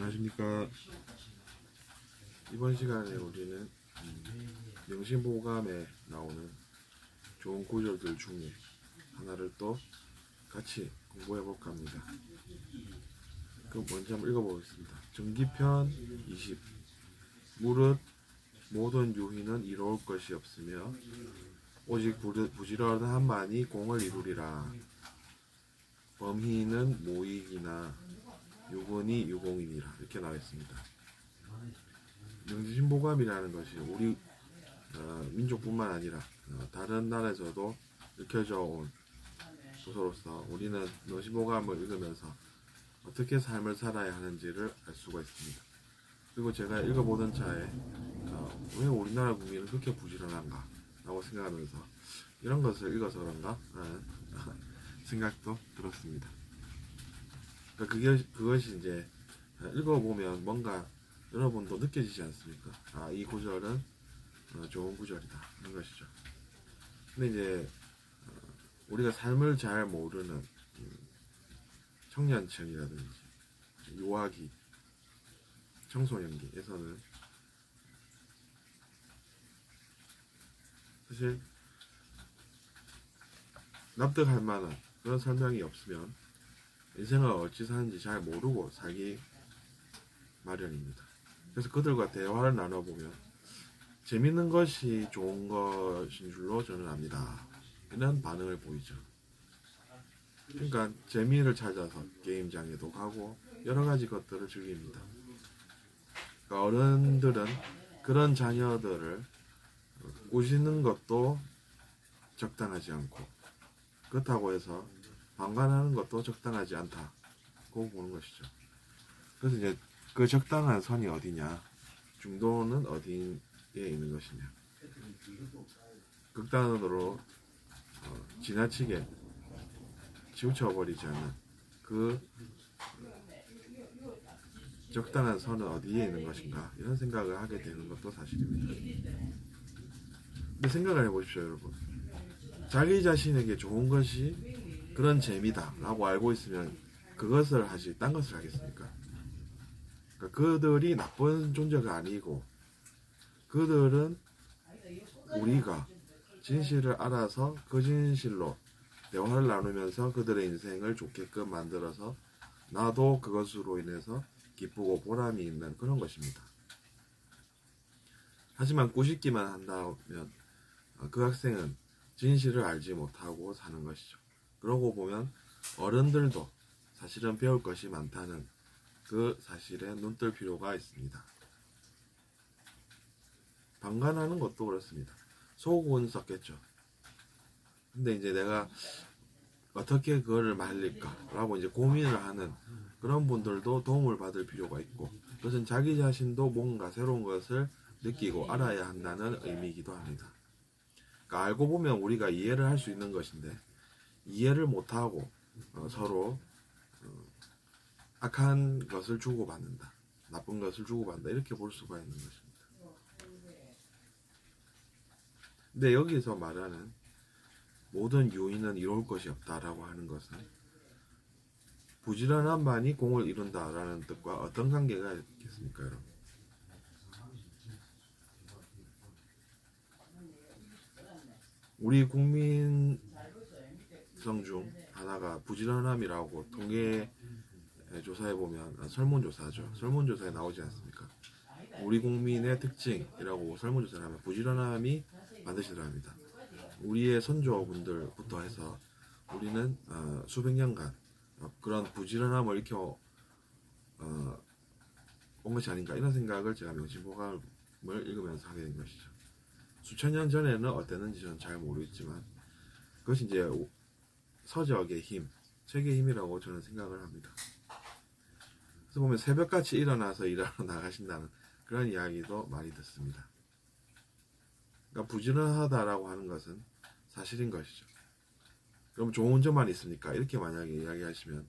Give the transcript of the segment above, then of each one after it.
안녕하십니까. 이번 시간에 우리는 명심보감에 나오는 좋은 구절들 중에 하나를 또 같이 공부해 볼까 합니다. 그럼 먼저 한번 읽어보겠습니다. 정기편 20. 무릇 모든 유희는 이로울 것이 없으며 오직 부지런함만이 공을 이루리라. 범희는 모익이나 유건이 유공이니라. 이렇게 나와 있습니다. 명심보감이라는 것이 우리 민족뿐만 아니라 다른 나라에서도 읽혀져 온 도서로서 우리는 명심보감을 읽으면서 어떻게 삶을 살아야 하는지를 알 수가 있습니다. 그리고 제가 읽어보던 차에 왜 우리나라 국민은 그렇게 부지런한가 라고 생각하면서 이런 것을 읽어서 그런가 라는 생각도 들었습니다. 그러니까 그것이 이제 읽어보면 뭔가 여러분도 느껴지지 않습니까? 이 구절은 좋은 구절이다 하는 것이죠. 근데 이제 우리가 삶을 잘 모르는 청년층이라든지 유아기, 청소년기에서는 사실 납득할 만한 그런 설명이 없으면 인생을 어찌 사는지 잘 모르고 살기 마련입니다. 그래서 그들과 대화를 나눠보면 재밌는 것이 좋은 것인 줄로 저는 압니다. 이런 반응을 보이죠. 그러니까 재미를 찾아서 게임장에도 가고 여러 가지 것들을 즐깁니다. 그러니까 어른들은 그런 자녀들을 꼬시는 것도 적당하지 않고 그렇다고 해서 방관하는 것도 적당하지 않다고 보는 것이죠. 그래서 이제 그 적당한 선이 어디냐, 중도는 어디에 있는 것이냐. 극단으로 지나치게 치우쳐버리지 않는 그 적당한 선은 어디에 있는 것인가, 이런 생각을 하게 되는 것도 사실입니다. 근데 생각을 해보십시오, 여러분. 자기 자신에게 좋은 것이 그런 재미다 라고 알고 있으면 그것을 하지 딴 것을 하겠습니까? 그러니까 그들이 나쁜 존재가 아니고 그들은 우리가 진실을 알아서 그 진실로 대화를 나누면서 그들의 인생을 좋게끔 만들어서 나도 그것으로 인해서 기쁘고 보람이 있는 그런 것입니다. 하지만 꾸짖기만 한다면 그 학생은 진실을 알지 못하고 사는 것이죠. 그러고 보면 어른들도 사실은 배울 것이 많다는 그 사실에 눈뜰 필요가 있습니다. 방관하는 것도 그렇습니다. 속은 썩겠죠. 근데 이제 내가 어떻게 그거를 말릴까 라고 이제 고민을 하는 그런 분들도 도움을 받을 필요가 있고, 그것은 자기 자신도 뭔가 새로운 것을 느끼고 알아야 한다는 의미이기도 합니다. 그러니까 알고 보면 우리가 이해를 할 수 있는 것인데 이해를 못하고 서로 악한 것을 주고받는다, 나쁜 것을 주고받는다, 이렇게 볼 수가 있는 것입니다. 근데 여기서 말하는 모든 유인은 이룰 것이 없다라고 하는 것은 부지런함만이 공을 이룬다라는 뜻과 어떤 관계가 있겠습니까, 여러분? 우리 국민성 중 하나가 부지런함이라고 통계 조사해 보면 설문조사죠. 설문조사에 나오지 않습니까? 우리 국민의 특징이라고 설문조사를 하면 부지런함이 반드시 들어갑니다. 우리의 선조분들부터 해서 우리는 수백 년간 그런 부지런함을 익혀 온 것이 아닌가, 이런 생각을 제가 명심보감을 읽으면서 하게 된 것이죠. 수천 년 전에는 어땠는지 저는 잘 모르겠지만 그것이 이제 서적의 힘, 책의 힘이라고 저는 생각을 합니다. 그래서 보면 새벽같이 일어나서 일하러 나가신다는 그런 이야기도 많이 듣습니다. 그러니까 부지런하다라고 하는 것은 사실인 것이죠. 그럼 좋은 점만 있습니까? 이렇게 만약에 이야기하시면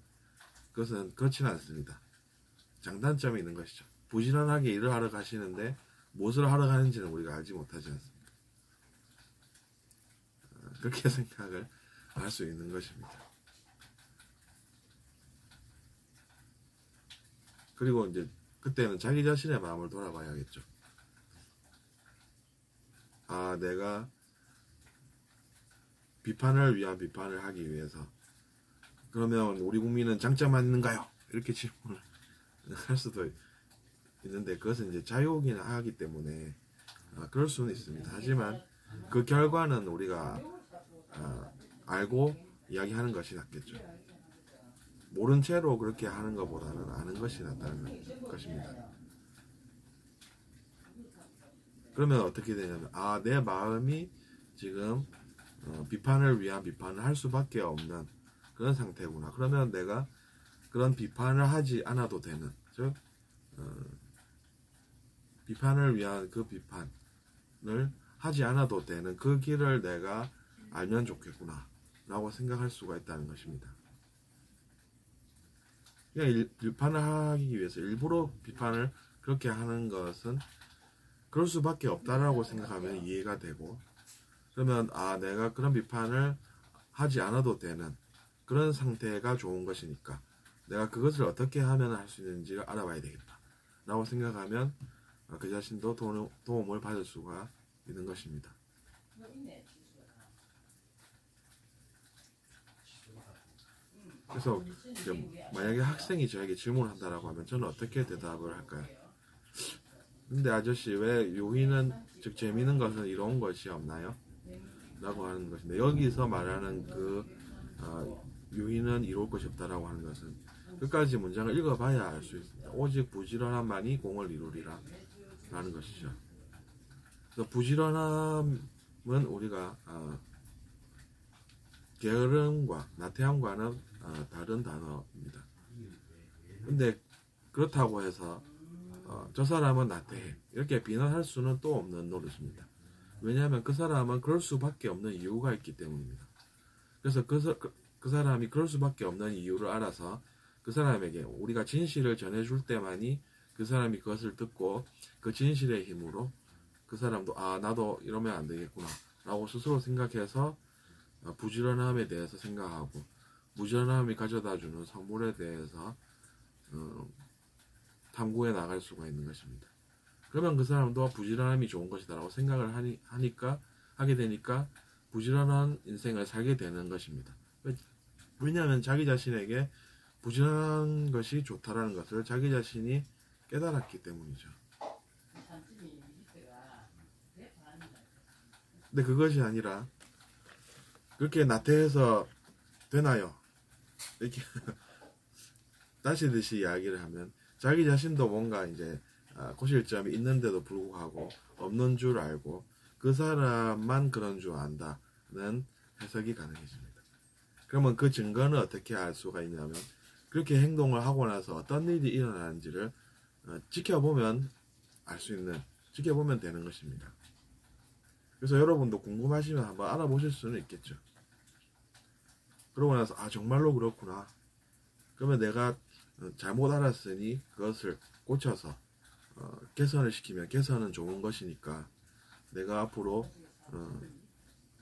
그것은 그렇지는 않습니다. 장단점이 있는 것이죠. 부지런하게 일을 하러 가시는데 무엇을 하러 가는지는 우리가 알지 못하지 않습니까? 그렇게 생각을 할 수 있는 것입니다. 그리고 이제 그때는 자기 자신의 마음을 돌아봐야겠죠. 아, 내가 비판을 위한 비판을 하기 위해서, 그러면 우리 국민은 장점만 있는가요? 이렇게 질문을 할 수도 있는데, 그것은 이제 자유이긴 하기 때문에 그럴 수는 있습니다. 하지만 그 결과는 우리가 알고 이야기하는 것이 낫겠죠. 모른 채로 그렇게 하는 것보다는 아는 것이 낫다는 것입니다. 그러면 어떻게 되냐면, 아, 내 마음이 지금 비판을 위한 비판을 할 수밖에 없는 그런 상태구나. 그러면 내가 그런 비판을 하지 않아도 되는, 즉 비판을 위한 그 비판을 하지 않아도 되는 그 길을 내가 알면 좋겠구나 라고 생각할 수가 있다는 것입니다. 그냥 비판을 하기 위해서 일부러 비판을 그렇게 하는 것은 그럴 수밖에 없다라고 생각하면 이해가 되고, 그러면 아, 내가 그런 비판을 하지 않아도 되는 그런 상태가 좋은 것이니까 내가 그것을 어떻게 하면 할 수 있는지를 알아봐야 되겠다 라고 생각하면 그 자신도 도움을 받을 수가 있는 것입니다. 그래서 만약에 학생이 저에게 질문을 한다라고 하면 저는 어떻게 대답을 할까요? 근데 아저씨, 왜 요인은, 즉 재미있는 것은 이로운 것이 없나요? 라고 하는 것인데, 여기서 말하는 그 요인은 이로울 것이 없다라고 하는 것은 끝까지 문장을 읽어봐야 알 수 있습니다. 오직 부지런함만이 공을 이루리라 라는 것이죠. 그래서 부지런함은 우리가 게으름과 나태함과는 다른 단어입니다. 근데 그렇다고 해서 저 사람은 나태해 이렇게 비난할 수는 또 없는 노릇입니다. 왜냐하면 그 사람은 그럴 수밖에 없는 이유가 있기 때문입니다. 그래서 그 사람이 그럴 수밖에 없는 이유를 알아서 그 사람에게 우리가 진실을 전해줄 때만이 그 사람이 그것을 듣고 그 진실의 힘으로 그 사람도 아, 나도 이러면 안 되겠구나 라고 스스로 생각해서 부지런함에 대해서 생각하고 부지런함이 가져다주는 선물에 대해서 탐구해 나갈 수가 있는 것입니다. 그러면 그 사람도 부지런함이 좋은 것이다라고 생각을 하게 되니까 부지런한 인생을 살게 되는 것입니다. 왜냐하면 자기 자신에게 부지런한 것이 좋다라는 것을 자기 자신이 깨달았기 때문이죠. 근데 그것이 아니라 그렇게 나태해서 되나요? 이렇게 따시듯이 이야기를 하면 자기 자신도 뭔가 이제 고칠 점이 있는데도 불구하고 없는 줄 알고 그 사람만 그런 줄 안다는 해석이 가능해집니다. 그러면 그 증거는 어떻게 알 수가 있냐면 그렇게 행동을 하고 나서 어떤 일이 일어나는지를 지켜보면 지켜보면 되는 것입니다. 그래서 여러분도 궁금하시면 한번 알아보실 수는 있겠죠. 그러고 나서 아, 정말로 그렇구나. 그러면 내가 잘못 알았으니 그것을 고쳐서 개선을 시키면 개선은 좋은 것이니까 내가 앞으로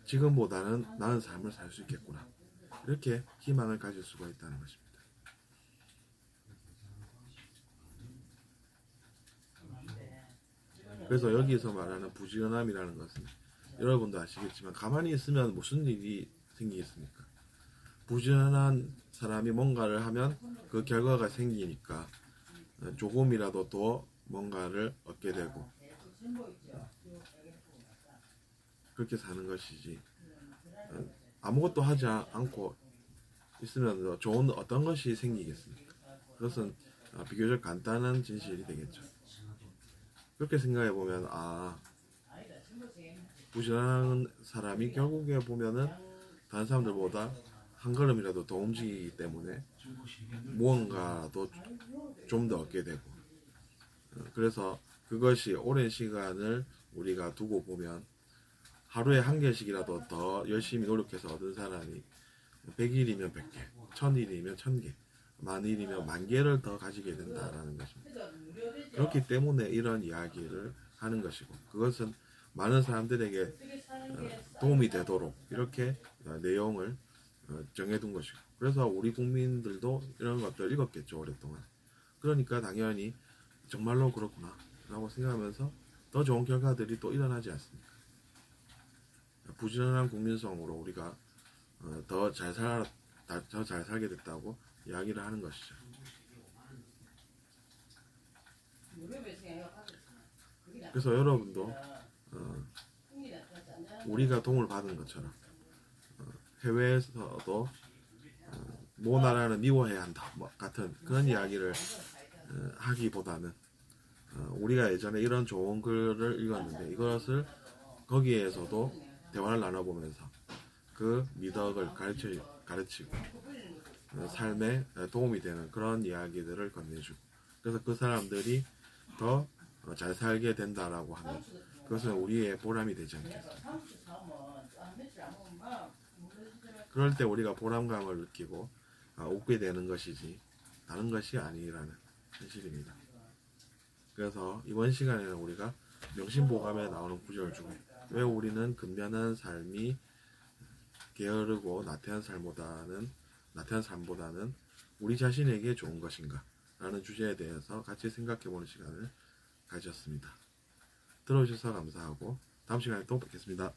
지금보다는 나은 삶을 살 수 있겠구나. 이렇게 희망을 가질 수가 있다는 것입니다. 그래서 여기서 말하는 부지런함이라는 것은 여러분도 아시겠지만 가만히 있으면 무슨 일이 생기겠습니까? 부지런한 사람이 뭔가를 하면 그 결과가 생기니까 조금이라도 더 뭔가를 얻게 되고 그렇게 사는 것이지 아무것도 하지 않고 있으면 좋은 어떤 것이 생기겠습니까? 그것은 비교적 간단한 진실이 되겠죠. 그렇게 생각해 보면 부지런한 사람이 결국에 보면은 다른 사람들보다 한 걸음이라도 더 움직이기 때문에 무언가도 좀 더 얻게 되고 그래서 그것이 오랜 시간을 우리가 두고 보면 하루에 한 개씩이라도 더 열심히 노력해서 얻은 사람이 100일이면 100개, 1000일이면 1000개, 만일이면 10,000개를 더 가지게 된다라는 것입니다. 그렇기 때문에 이런 이야기를 하는 것이고 그것은 많은 사람들에게 도움이 되도록 이렇게 내용을 정해둔 것이고 그래서 우리 국민들도 이런 것들을 읽었겠죠, 오랫동안. 그러니까 당연히 정말로 그렇구나 라고 생각하면서 더 좋은 결과들이 또 일어나지 않습니까? 부지런한 국민성으로 우리가 더 잘 살게 됐다고 이야기를 하는 것이죠. 그래서 여러분도 우리가 도움을 받은 것처럼 해외에서도 모 나라는 미워해야 한다 뭐 같은 그런 이야기를 하기보다는 우리가 예전에 이런 좋은 글을 읽었는데 이것을 거기에서도 대화를 나눠보면서 그 미덕을 가르치고 삶에 도움이 되는 그런 이야기들을 건네주고 그래서 그 사람들이 더 잘 살게 된다라고 하면 그것은 우리의 보람이 되지 않겠습니까? 그럴 때 우리가 보람감을 느끼고 웃게 되는 것이지 다른 것이 아니라는 현실입니다. 그래서 이번 시간에는 우리가 명심보감에 나오는 구절 중에 왜 우리는 근면한 삶이 게으르고 나태한 삶보다는 우리 자신에게 좋은 것인가 라는 주제에 대해서 같이 생각해보는 시간을 가졌습니다. 들어주셔서 감사하고 다음 시간에 또 뵙겠습니다.